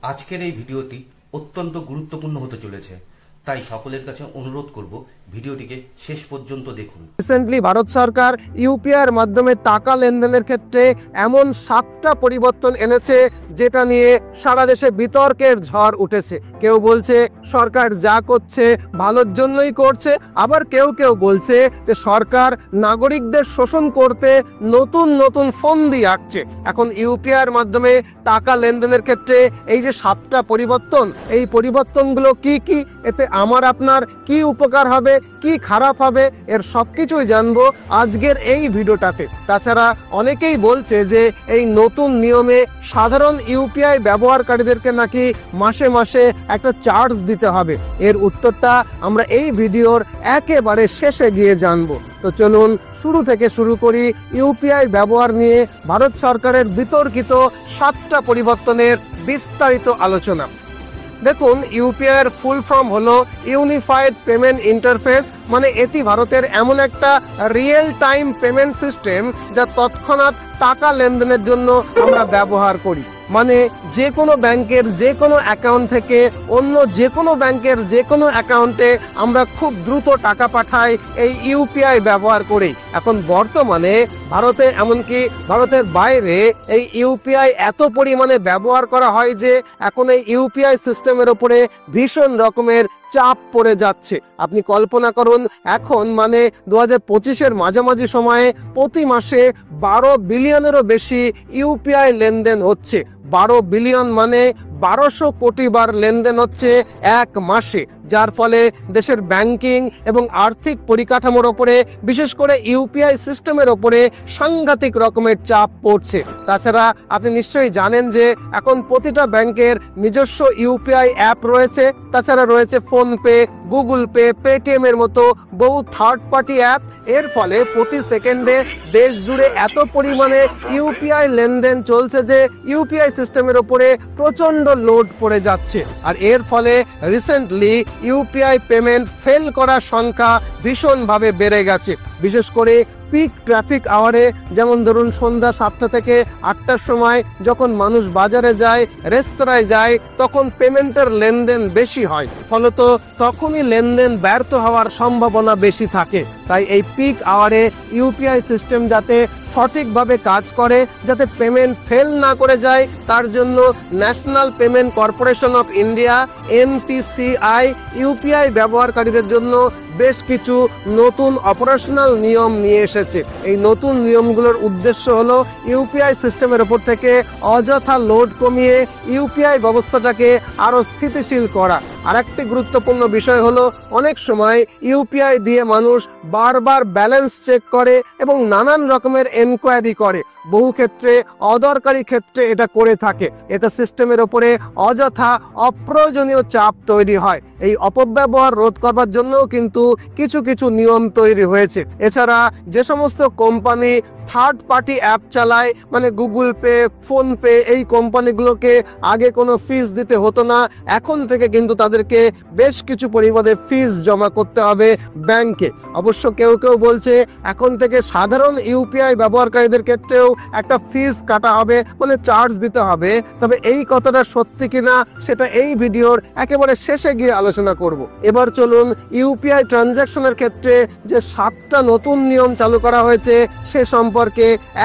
আজকের এই ভিডিওটি অত্যন্ত গুরুত্বপূর্ণ হতে চলেছে, তাই সকলের কাছে অনুরোধ করব ভিডিওটিকে শেষ পর্যন্ত দেখুন। রিসেন্টলি ভারত সরকার ইউপিআইয়ের মাধ্যমে টাকা লেনদেনের ক্ষেত্রে এমন 7টা পরিবর্তন এনেছে যেটা নিয়ে সারা দেশে বিতর্কের ঝড় উঠেছে। কেউ বলছে সরকার যা করছে ভালোর জন্যই করছে, আবার কেউ কেউ বলছে যে সরকার নাগরিকদের শোষণ করতে নতুন নতুন ফন্দি আঁকছে। এখন ইউপিআইয়ের মাধ্যমে টাকা লেনদেনের ক্ষেত্রে এই যে 7টা পরিবর্তন, এই পরিবর্তনগুলো কি কি, এতে আমার আপনার কি উপকার হবে, কি খারাপ হবে, এর সবকিছুই জানবো আজকের এই ভিডিওটাতে। তাছাড়া অনেকেই বলছে যে এই নতুন নিয়মে সাধারণ ইউপিআই ব্যবহারকারীদেরকে নাকি মাসে মাসে একটা চার্জ দিতে হবে। এর উত্তরটা আমরা এই ভিডিওর একেবারে শেষে গিয়ে জানবো। তো চলুন শুরু থেকে শুরু করি ইউপিআই ব্যবহার নিয়ে ভারত সরকারের বিতর্কিত 7টা পরিবর্তনের বিস্তারিত আলোচনা। দেখুন, ইউপিআইয়ের ফুল ফর্ম হলো ইউনিফাইড পেমেন্ট ইন্টারফেস, মানে এটি ভারতের এমন একটা রিয়েল টাইম পেমেন্ট সিস্টেম যা তৎক্ষণাৎ টাকা লেনদেনের জন্য আমরা ব্যবহার করি। মানে যে কোনো ব্যাংকের যে কোনো অ্যাকাউন্ট থেকে অন্য যে কোনো ব্যাংকের যে কোনো অ্যাকাউন্টে আমরা খুব দ্রুত টাকা পাঠাই এই ইউপিআই ব্যবহার করেই। এখন বর্তমানে ভারতে, এমনকি ভারতের বাইরে এই ইউপিআই এত পরিমাণে ব্যবহার করা হয় যে এখন এই ইউপিআই সিস্টেমের ওপরে ভীষণ রকমের চাপ পড়ে যাচ্ছে। আপনি কল্পনা করুন, এখন মানে 2025-এর মাঝামাঝি সময়ে প্রতি মাসে 12 বিলিয়নেরও বেশি ইউপিআই লেনদেন হচ্ছে। 12 বিলিয়ন মানে 1200 কোটি বার লেনদেন হচ্ছে এক মাসে, যার ফলে দেশের ব্যাংকিং এবং আর্থিক পরিকাঠামোর ওপরে, বিশেষ করে ইউপিআই সিস্টেমের ওপরে সাংঘাতিক রকমের চাপ পড়ছে। তাছাড়া আপনি নিশ্চয়ই জানেন যে এখন প্রতিটা ব্যাংকের নিজস্ব ইউপিআই অ্যাপ রয়েছে। তাছাড়া রয়েছে ফোনপে, গুগল পে, পেটিএম এর মতো বহু থার্ড পার্টি অ্যাপ। এর ফলে প্রতি সেকেন্ডে দেশ জুড়ে এত পরিমাণে ইউপিআই লেনদেন চলছে যে ইউপিআই সিস্টেমের ওপরে প্রচণ্ড লোড পড়ে যাচ্ছে। আর এর ফলে রিসেন্টলি ইউপিআই পেমেন্ট ফেল করার সংখ্যা ভীষণভাবে বেড়ে গেছে। বিশেষ করে পিক ট্রাফিক আওয়ারে, যেমন ধরুন সন্ধ্যা 7টা থেকে 8টার সময় যখন মানুষ বাজারে যায়, রেস্তোরাঁয় যায়, তখন পেমেন্টের লেনদেন বেশি হয়, ফলত তখনই লেনদেন ব্যর্থ হওয়ার সম্ভাবনা বেশি থাকে। তাই এই পিক আওয়ারে ইউপিআই সিস্টেম যাতে সঠিকভাবে কাজ করে, যাতে পেমেন্ট ফেল না করে যায়, তার জন্য national payment corporation of India NPCI UPI ব্যবহারকারীদের জন্য বেশ কিছু নতুন অপারেশনাল নিয়ম নিয়ে এসেছে। এই নতুন নিয়মগুলোর উদ্দেশ্য হলো ইউপিআই সিস্টেমের ওপর থেকে অযথা লোড কমিয়ে ইউপিআই ব্যবস্থাটাকে আরও স্থিতিশীল করা। আরেকটি গুরুত্বপূর্ণ বিষয় হলো, অনেক সময় ইউপিআই দিয়ে মানুষ বারবার ব্যালেন্স চেক করে এবং নানান রকমের এনকোয়ারি করে। বহু ক্ষেত্রে অদরকারি ক্ষেত্রে এটা করে থাকে। এতে সিস্টেমের ওপরে অযথা অপ্রয়োজনীয় চাপ তৈরি হয়। এই অপব্যবহার রোধ করবার জন্যও কিন্তু কিছু কিছু নিয়ম তৈরি হয়েছে। এছাড়া যে সমস্ত কোম্পানি থার্ড পার্টি অ্যাপ চালায়, মানে গুগল পে, ফোনপে, এই কোম্পানিগুলোকে আগে কোনো ফিস দিতে হতো না, এখন থেকে কিন্তু তাদেরকে বেশ কিছু পরিমাণে ফিস জমা করতে হবে ব্যাংকে। অবশ্য কেউ কেউ বলছে এখন থেকে সাধারণ ইউপিআই ব্যবহারকারীদের ক্ষেত্রেও একটা ফিস কাটা হবে, মানে চার্জ দিতে হবে। তবে এই কথাটা সত্যি কিনা সেটা এই ভিডিওর একেবারে শেষে গিয়ে আলোচনা করব। এবার চলুন ইউপিআই ট্রানজ্যাকশনের ক্ষেত্রে যে 7টা নতুন নিয়ম চালু করা হয়েছে সে সম্পর্কে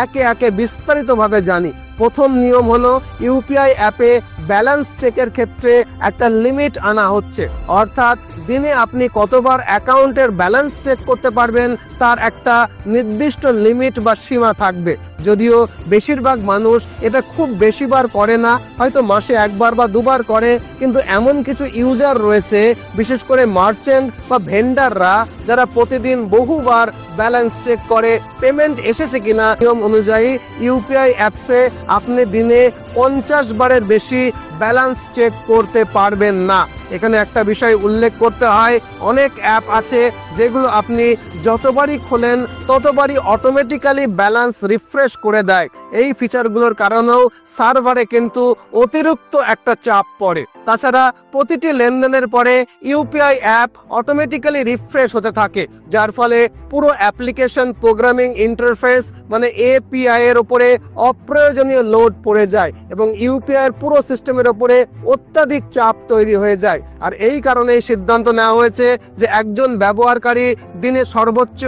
একে একে বিস্তারিতভাবে জানি। প্রথম নিয়ম হলো ইউপিআই অ্যাপে ব্যালেন্স চেকের ক্ষেত্রে একটা লিমিট আনা হচ্ছে, অর্থাৎ দিনে আপনি কতবার অ্যাকাউন্টের ব্যালেন্স চেক করতে পারবেন তার একটা নির্দিষ্ট লিমিট বা সীমা থাকবে। যদিও বেশিরভাগ মানুষ এটা খুব বেশিবার করে না, হয়তো মাসে একবার বা দুবার করে, কিন্তু এমন কিছু ইউজার রয়েছে, বিশেষ করে মার্চেন্ট বা ভেন্ডাররা, যারা প্রতিদিন বহুবার ব্যালেন্স চেক করে পেমেন্ট এসেছে কিনা। নিয়ম অনুযায়ী ইউপিআই অ্যাপসে আপনি দিনে 50 বারের বেশি ব্যালেন্স চেক করতে পারবেন না। এখানে একটা বিষয় উল্লেখ করতে হয়, অনেক অ্যাপ আছে যেগুলো আপনি যতবারই খোলেন ততবারই অটোমেটিক্যালি ব্যালেন্স রিফ্রেশ করে দেয়। এই ফিচারগুলোর কারণেও সার্ভারে কিন্তু অতিরিক্ত একটা চাপ পড়ে। তাছাড়া প্রতিটি লেনদেনের পরে ইউপিআই অ্যাপ অটোমেটিক্যালি রিফ্রেশ হতে থাকে, যার ফলে পুরো অ্যাপ্লিকেশন প্রোগ্রামিং ইন্টারফেস মানে API এর উপরে অপ্রয়োজনীয় লোড পড়ে যায় এবং ইউপিআই এর পুরো সিস্টেমের ওপরে অত্যাধিক চাপ তৈরি হয়ে যায়। আর এই কারণে এই সিদ্ধান্ত নেওয়া হয়েছে যে একজন ব্যবহারকারী দিনে সর্বোচ্চ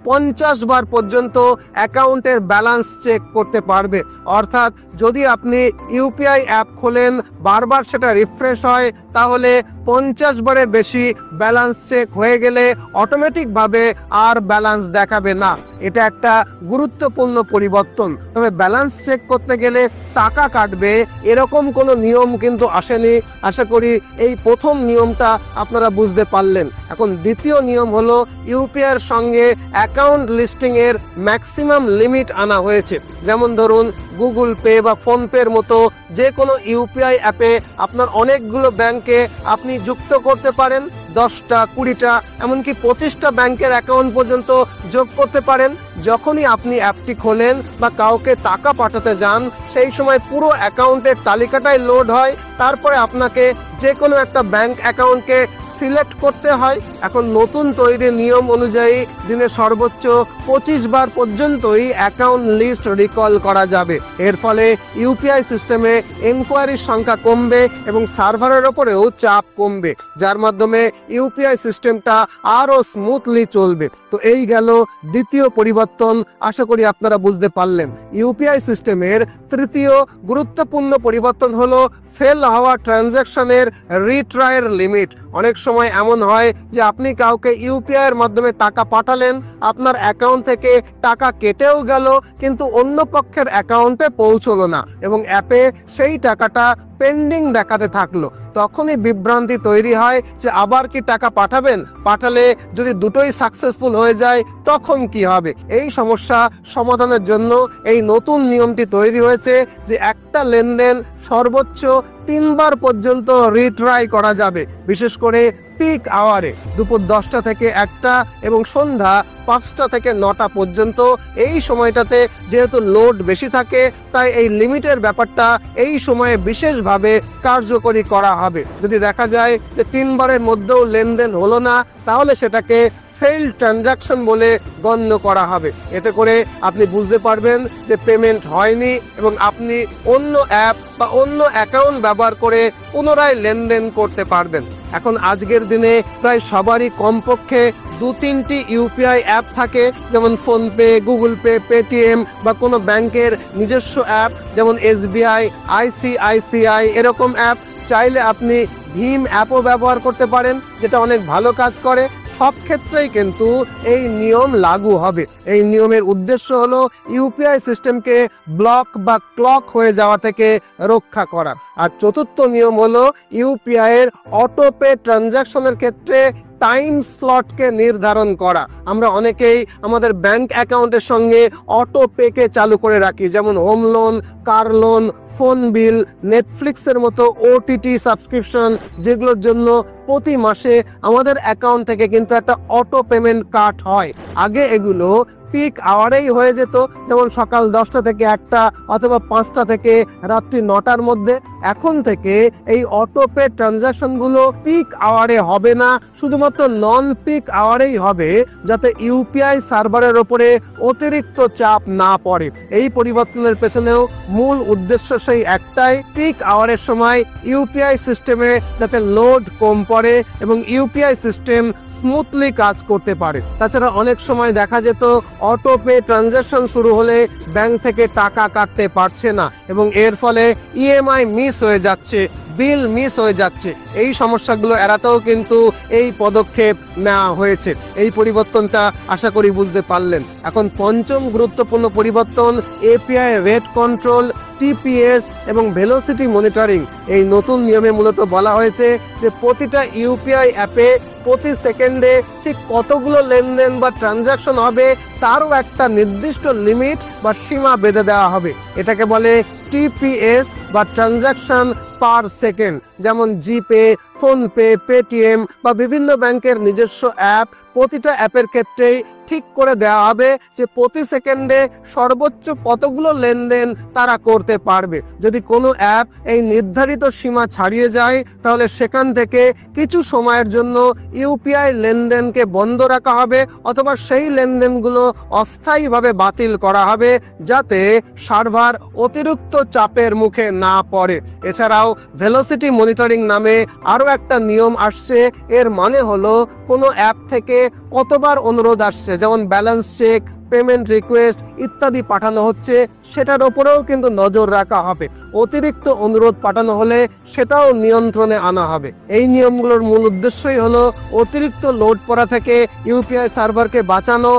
50 বার পর্যন্ত অ্যাকাউন্টের ব্যালেন্স চেক করতে পারবে। অর্থাৎ যদি আপনি ইউপিআই অ্যাপ খোলেন, বারবার সেটা রিফ্রেশ হয়, তাহলে 50 বারের বেশি ব্যালেন্স চেক হয়ে গেলে অটোমেটিকভাবে আর ব্যালেন্স দেখাবে না। এটা একটা গুরুত্বপূর্ণ পরিবর্তন। তবে ব্যালেন্স চেক করতে গেলে টাকা কাটবে এরকম কোনো নিয়ম কিন্তু আসেনি। আশা করি এই প্রথম নিয়মটা আপনারা বুঝতে পারলেন। এখন দ্বিতীয় নিয়ম হলো ইউপিআই এর সঙ্গে অ্যাকাউন্ট লিস্টিং এর ম্যাক্সিমাম লিমিট আনা হয়েছে। যেমন ধরুন গুগল পে বা ফোনপের মতো যে কোনো ইউপিআই অ্যাপে আপনার অনেকগুলো ব্যাংকে আপনি যুক্ত করতে পারেন, 10টা 20টা এমনকি 25টা ব্যাংকের অ্যাকাউন্ট পর্যন্ত যোগ করতে পারেন। যখনই আপনি অ্যাপটি খোলেন বা কাউকে টাকা পাঠাতে যান, সেই সময় পুরো অ্যাকাউন্টের তালিকাটাই লোড হয়। তারপরে আপনাকে যে কোনো একটা ব্যাংক অ্যাকাউন্টকে সিলেক্ট করতে হয়। এখন নতুন তৈরি নিয়ম অনুযায়ী দিনে সর্বোচ্চ 25 বার পর্যন্তই অ্যাকাউন্ট লিস্ট রিকল করা যাবে। এর ফলে ইউপিআই সিস্টেমে এনকোয়ারির সংখ্যা কমবে এবং সার্ভারের ওপরেও চাপ কমবে, যার মাধ্যমে ইউপিআই সিস্টেমটা আরও স্মুথলি চলবে। তো এই গেল দ্বিতীয় পরিবর্তন। আশা করি আপনারা বুঝতে পারলেন। ইউপিআই সিস্টেমের তৃতীয় গুরুত্বপূর্ণ পরিবর্তন হলো ফেল হওয়া ট্রানজ্যাকশনের রিট্রাইয়ের লিমিট। অনেক সময় এমন হয় যে আপনি কাউকে ইউপিআই এর মাধ্যমে টাকা পাঠালেন, আপনার অ্যাকাউন্ট থেকে টাকা কেটেও গেল, কিন্তু অন্য পক্ষের অ্যাকাউন্টে পৌঁছলো না এবং অ্যাপে সেই টাকাটা পেন্ডিং দেখাতে থাকলো। তখনই বিভ্রান্তি তৈরি হয় যে আবার কি টাকা পাঠাবেন, পাঠালে যদি দুটোই সাকসেসফুল হয়ে যায় তখন কি হবে। এই সমস্যা সমাধানের জন্য এই নতুন নিয়মটি তৈরি হয়েছে যে একটা লেনদেন সর্বোচ্চ 3 বার পর্যন্ত রিট্রাই করা যাবে। বিশেষ করে পিক আওয়ারে দুপুর 10টা থেকে 1টা এবং সন্ধ্যা 5টা থেকে 9টা পর্যন্ত। এই সময়টাতে যেহেতু লোড বেশি থাকে, তাই এই লিমিটের ব্যাপারটা এই সময়ে বিশেষভাবে কার্যকরী করা হবে। যদি দেখা যায় যে 3 বারের মধ্যেও লেনদেন হলো না, তাহলে সেটাকে ফেইল্ড ট্রানজাকশন বলে গণ্য করা হবে। এতে করে আপনি বুঝতে পারবেন যে পেমেন্ট হয়নি এবং আপনি অন্য অ্যাপ বা অন্য অ্যাকাউন্ট ব্যবহার করে পুনরায় লেনদেন করতে পারবেন। এখন আজকের দিনে প্রায় সবারই কমপক্ষে 2-3টি ইউপিআই অ্যাপ থাকে, যেমন ফোনপে, গুগল পে, পেটিএম বা কোনো ব্যাংকের নিজস্ব অ্যাপ যেমন এসবিআই, আইসিআইসিআই এরকম অ্যাপ। চাইলে আপনি ভীম অ্যাপও ব্যবহার করতে পারেন, যেটা অনেক ভালো কাজ করে। সব ক্ষেত্রেই কিন্তু এই নিয়ম লাগু হবে। এই নিয়মের উদ্দেশ্য হলো ইউপিআই সিস্টেমকে ব্লক বা ক্লক হয়ে যাওয়া থেকে রক্ষা করা। আর চতুর্থ নিয়ম হলো ইউপিআই এর অটোপে ট্রানজাকশনের ক্ষেত্রে টাইম স্লটকে নির্ধারণ করা। আমরা অনেকেই আমাদের ব্যাংক অ্যাকাউন্টের সঙ্গে অটো পেকে চালু করে রাখি, যেমন home loan, car loan, phone bill, নেটফ্লিক্সের মতো ওটিটি সাবস্ক্রিপশন, যেগুলোর জন্য প্রতি মাসে আমাদের অ্যাকাউন্ট থেকে কিন্তু একটা অটো পেমেন্ট কাট হয়। আগে এগুলো পিক আওয়ারেই হয়ে যেত, যেমন সকাল 10টা থেকে 1টা অথবা 5টা থেকে রাত্রি 9টার মধ্যে। এখন থেকে এই অটোপে ট্রানজাকশনগুলো পিক আওয়ারে হবে না, শুধুমাত্র নন পিক আওয়ারেই হবে, যাতে ইউপিআই সার্ভারের ওপরে অতিরিক্ত চাপ না পড়ে। এই পরিবর্তনের পেছনেও মূল উদ্দেশ্য সেই একটাই, পিক আওয়ারের সময় ইউপিআই সিস্টেমে যাতে লোড কম পড়ে এবং ইউপিআই সিস্টেম স্মুথলি কাজ করতে পারে। তাছাড়া অনেক সময় দেখা যেত অটোপে ট্রানজাকশন শুরু হলে ব্যাংক থেকে টাকা কাটতে পারছে না এবং এর ফলে ইএমআই মিস হয়ে যাচ্ছে, বিল মিস হয়ে যাচ্ছে। এই সমস্যাগুলো এড়াতেও কিন্তু এই পদক্ষেপ নেওয়া হয়েছে। এই পরিবর্তনটা আশা করি বুঝতে পারলেন। এখন পঞ্চম গুরুত্বপূর্ণ পরিবর্তন এপিআই রেট কন্ট্রোল, টিপিএস এবং ভেলোসিটি মনিটরিং। এই নতুন নিয়মে মূলত বলা হয়েছে যে প্রতিটা ইউপিআই অ্যাপে প্রতি সেকেন্ডে ঠিক কতগুলো লেনদেন বা ট্রানজাকশন হবে তারও একটা নির্দিষ্ট লিমিট বা সীমা বেঁধে দেওয়া হবে। এটাকে বলে টিপিএস বা ট্রানজাকশন পার সেকেন্ড। যেমন জিপে, ফোনপে, পেটিএম বা বিভিন্ন ব্যাংকের নিজস্ব অ্যাপ প্রতিটা অ্যাপের ক্ষেত্রেই ঠিক করে দেওয়া হবে যে প্রতি সেকেন্ডে সর্বোচ্চ কতগুলো লেনদেন তারা করতে পারবে। যদি কোনো অ্যাপ এই নির্ধারিত সীমা ছাড়িয়ে যায় তাহলে সেখান থেকে কিছু সময়ের জন্য ইউপিআই লেনদেনকে বন্ধ রাখা হবে অথবা সেই লেনদেনগুলো অস্থায়ীভাবে বাতিল করা হবে, যাতে সার্ভার অতিরিক্ত চাপের মুখে না পড়ে। এছাড়াও ভেলোসিটি মনিটরিং নামে আরও একটা নিয়ম আসছে। এর মানে হলো কোনো অ্যাপ থেকে কতবার অনুরোধ আসছে, যেমন ব্যালেন্স চেক, পেমেন্ট রিকোয়েস্ট ইত্যাদি পাঠানো হচ্ছে, সেটার ওপরেও কিন্তু নজর রাখা হবে। অতিরিক্ত অনুরোধ পাঠানো হলে সেটাও নিয়ন্ত্রণে আনা হবে। এই নিয়মগুলোর মূল উদ্দেশ্যই হলো অতিরিক্ত লোড পড়া থেকে ইউপিআই সার্ভারকে বাঁচানো।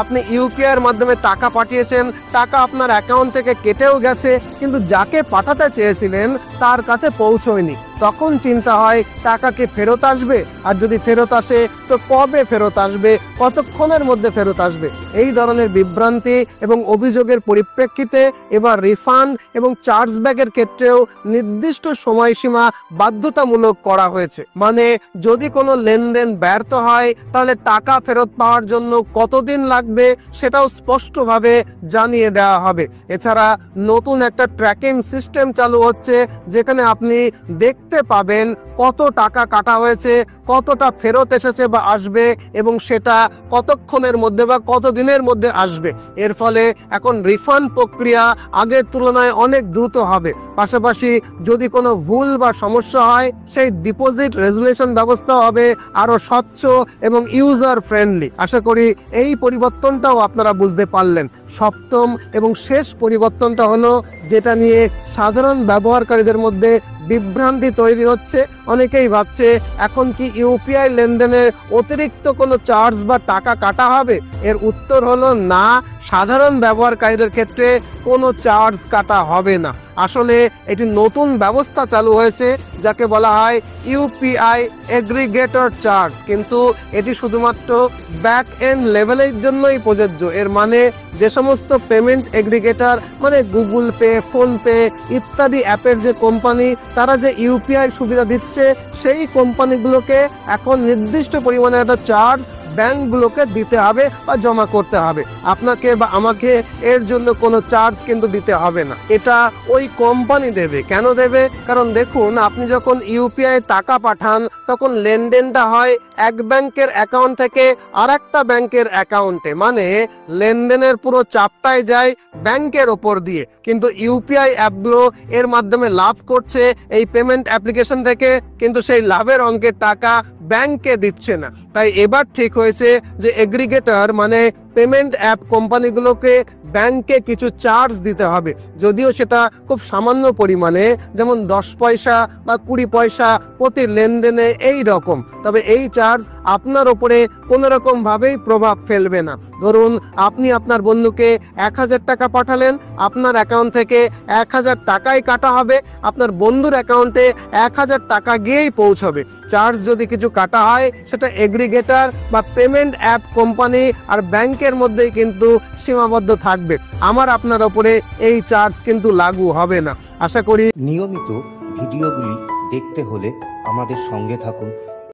আপনি ইউপিআই এর মাধ্যমে টাকা পাঠিয়েছেন, টাকা আপনার অ্যাকাউন্ট থেকে কেটেও গেছে, কিন্তু যাকে পাঠাতে চেয়েছিলেন তার কাছে পৌঁছয়নি। তখন চিন্তা হয় টাকা কি ফেরত আসবে, আর যদি ফেরত আসে তো কবে ফেরত আসবে, কতক্ষণের মধ্যে ফেরত আসবে। এই ধরনের বিভ্রান্তি এবং অভিযোগের পরিপ্রেক্ষিতে এবার রিফান্ড এবং চার্জব্যাকের ক্ষেত্রেও নির্দিষ্ট সময়সীমা বাধ্যতামূলক করা হয়েছে। মানে যদি কোনো লেনদেন ব্যর্থ হয় তাহলে টাকা ফেরত পাওয়ার জন্য কতদিন লাগবে সেটাও স্পষ্টভাবে জানিয়ে দেওয়া হবে। এছাড়া নতুন একটা ট্র্যাকিং সিস্টেম চালু হচ্ছে, যেখানে আপনি দেখতে পাবেন কত টাকা কাটা হয়েছে, কতটা ফেরত এসেছে বা আসবে, এবং সেটা কতক্ষণের মধ্যে বা কতদিনের মধ্যে আসবে। এর ফলে এখন রিফান্ড প্রক্রিয়া আগের তুলনায় অনেক দ্রুত হবে। পাশাপাশি যদি কোনো ভুল বা সমস্যা হয় সেই ডিপোজিট রেজুলেশন ব্যবস্থা হবে আরও স্বচ্ছ এবং ইউজার ফ্রেন্ডলি। আশা করি এই পরিবর্তনটাও আপনারা বুঝতে পারলেন। সপ্তম এবং শেষ পরিবর্তনটা হলো যেটা নিয়ে সাধারণ ব্যবহারকারীদের মধ্যে বিভ্রান্তি তৈরি হচ্ছে। অনেকেই ভাবছে এখন কি ইউপিআই লেনদেনের অতিরিক্ত কোনো চার্জ বা টাকা কাটা হবে? এর উত্তর হলো না, সাধারণ ব্যবহারকারীদের ক্ষেত্রে কোনো চার্জ কাটা হবে না। আসলে এটি নতুন ব্যবস্থা চালু হয়েছে যাকে বলা হয় ইউপিআই এগ্রিগেটর চার্জ, কিন্তু এটি শুধুমাত্র ব্যাক এন্ড লেভেলের জন্যই প্রযোজ্য। এর মানে যে সমস্ত পেমেন্ট এগ্রিগেটর মানে গুগল পে, ফোনপে ইত্যাদি অ্যাপের যে কোম্পানি তারা যে ইউপিআই সুবিধা দিচ্ছে, সেই কোম্পানিগুলোকে এখন নির্দিষ্ট পরিমাণে একটা চার্জ ব্যাংকগুলোকে দিতে হবে বা জমা করতে হবে। আপনাকে বা আমাকে এর জন্য কোনো চার্জ কিন্তু দিতে হবে না, এটা ওই কোম্পানি দেবে। কেন দেবে? কারণ দেখুন, আপনি যখন ইউপিআই টাকা পাঠান তখন লেনদেনটা হয় এক ব্যাংকের অ্যাকাউন্ট থেকে আর একটা ব্যাংকের অ্যাকাউন্টে, মানে লেনদেনের পুরো চাপটাই যায় ব্যাংকের ওপর দিয়ে। কিন্তু ইউপিআই অ্যাপগুলো এর মাধ্যমে লাভ করছে এই পেমেন্ট অ্যাপ্লিকেশন থেকে, কিন্তু সেই লাভের অঙ্কের টাকা ব্যাংকে দিচ্ছে না। তাই এবার ঠিক হয়েছে যে এগ্রিগেটর মানে পেমেন্ট অ্যাপ কোম্পানিগুলোকে ব্যাংকে কিছু চার্জ দিতে হবে, যদিও সেটা খুব সামান্য পরিমাণে, যেমন 10 পয়সা বা 20 পয়সা প্রতি লেনদেনে এই রকম। তবে এই চার্জ আপনার ওপরে কোনো রকম ভাবেই প্রভাব ফেলবে না। ধরুন আপনি আপনার বন্ধুকে 1000 টাকা পাঠালেন, আপনার অ্যাকাউন্ট থেকে 1000 টাকাই কাটা হবে, আপনার বন্ধুর অ্যাকাউন্টে 1000 টাকা গিয়েই পৌঁছবে। চার্জ যদি কিছু কাটা হয় সেটা এগ্রিগেটর বা পেমেন্ট অ্যাপ কোম্পানি আর ব্যাংকের মধ্যেই কিন্তু সীমাবদ্ধ থাকবে। আমার আপনার ওপরে এই চার্জ কিন্তু লাগু হবে না। আশা করি নিয়মিত ভিডিওগুলি দেখতে হলে আমাদের সঙ্গে থাকুন